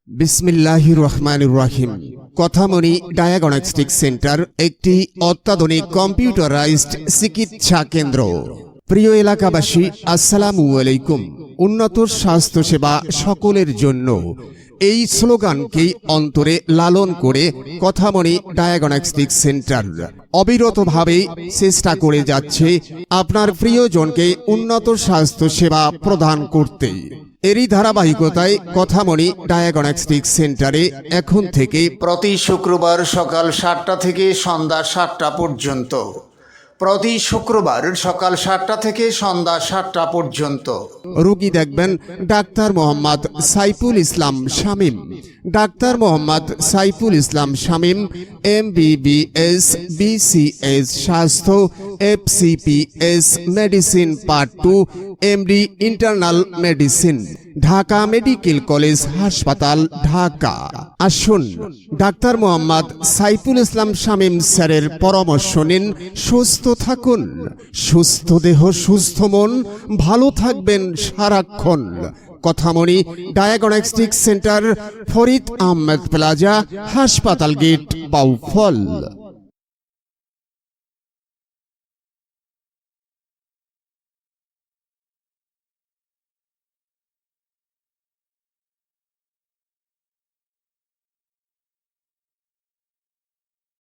বিসমিল্লাহির রহমানির রহিম। কথামণি diagnostic centre একটি অত্যাধুনিক কম্পিউটারাইজড চিকিৎসা কেন্দ্র। প্রিয় এলাকাবাসী, আসসালামু আলাইকুম। উন্নত স্বাস্থ্যসেবা সকলের জন্য, এই স্লোগানকেই অন্তরে লালন করে কথামণি ডায়াগনস্টিক সেন্টার অবিরতভাবে চেষ্টা করে যাচ্ছে আপনার প্রিয়জনকে উন্নত স্বাস্থ্যসেবা প্রদান করতে। এরই ধারাবাহিকতায় কথামণি ডায়াগনস্টিক সেন্টারে এখন থেকে প্রতি শুক্রবার সকাল 7টা থেকে সন্ধ্যা 7টা পর্যন্ত, প্রতি শুক্রবার সকাল 7টা থেকে সন্ধ্যা 7টা পর্যন্ত রোগী দেখবেন doctor Mohammad Saiful Islam Shamim. Doctor Mohammad Saiful Islam Shamim MBBS BCS স্বাস্থ্য, FCPS medicine part 2, MD internal medicine, Dhaka medical college হাসপাতাল, ঢাকা। আসুন ডাক্তার মোহাম্মদ সাইফুল ইসলাম শামীম স্যারের পরামর্শ নিন, সুস্থ থাকুন। সুস্থ দেহ সুস্থ মন, ভালো থাকবেন সারাক্ষণ। Kathamoni diagnostic centre, Farid Ahmed plaza, হাসপাতাল গেট, বাউফল।